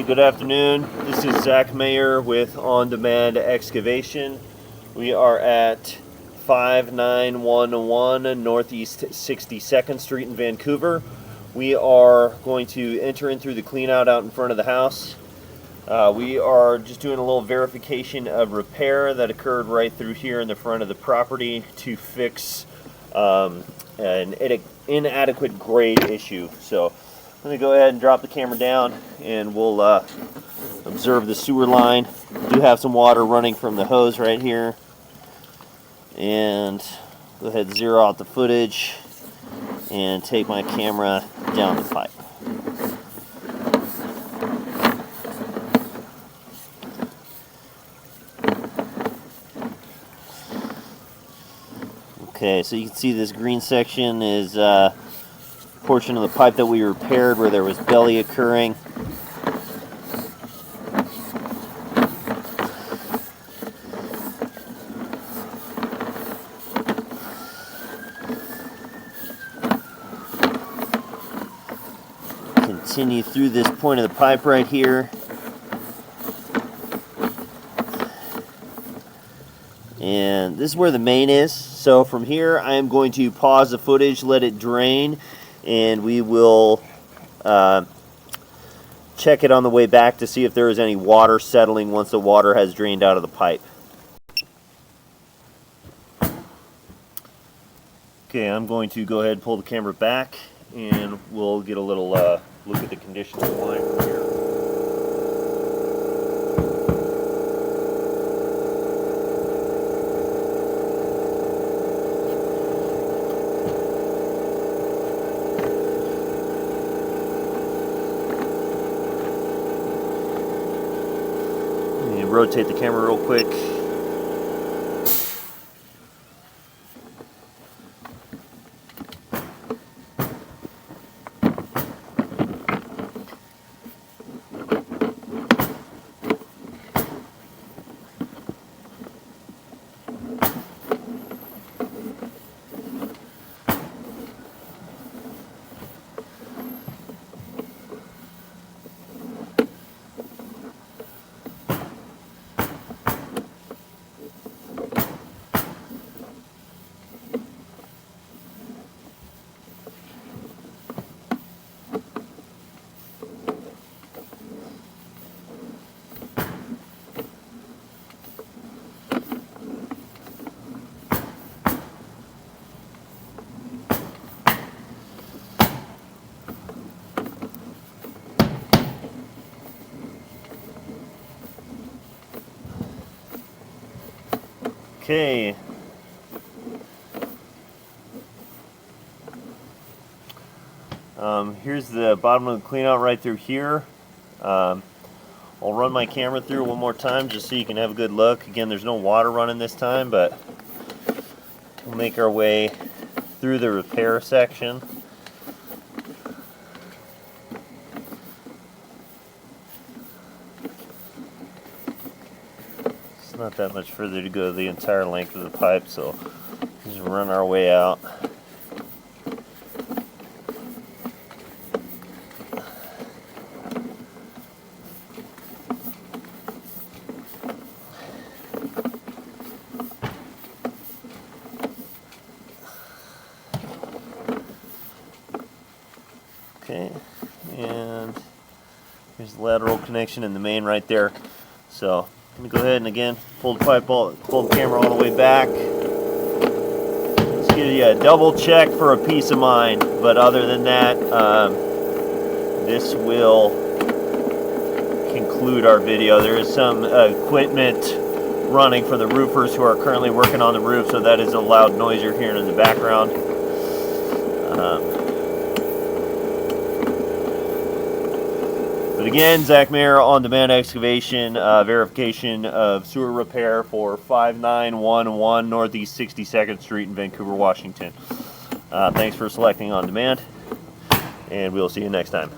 Good afternoon. This is Zach Mayer with On Demand Excavation. We are at 5911 Northeast 62nd Street in Vancouver. We are going to enter in through the clean out in front of the house. We are just doing a little verification of repair that occurred right through here in the front of the property to fix an inadequate grade issue. So I'm going to go ahead and drop the camera down and we'll observe the sewer line. We do have some water running from the hose right here. And go ahead and zero out the footage and take my camera down the pipe. Okay, so you can see this green section is a portion of the pipe that we repaired where there was belly occurring. Continue through this point of the pipe right here. And this is where the main is. So from here I am going to pause the footage, let it drain, and we will check it on the way back to see if there is any water settling once the water has drained out of the pipe. Okay, I'm going to go ahead and pull the camera back and we'll get a little look at the condition of the line from here. Rotate the camera real quick. Okay. Here's the bottom of the cleanout right through here. I'll run my camera through one more time just so you can have a good look. Again, there's no water running this time, but we'll make our way through the repair section. It's not that much further to go the entire length of the pipe, so just run our way out. Okay, and here's the lateral connection and the main right there. So let me go ahead and again pull the camera all the way back. Let's give you a double check for a peace of mind. But other than that, this will conclude our video. There is some equipment running for the roofers who are currently working on the roof, so that is a loud noise you're hearing in the background. But again, Zach Mayer, On Demand Excavation, verification of sewer repair for 5911 Northeast 62nd Street in Vancouver, Washington. Thanks for selecting On Demand, and we'll see you next time.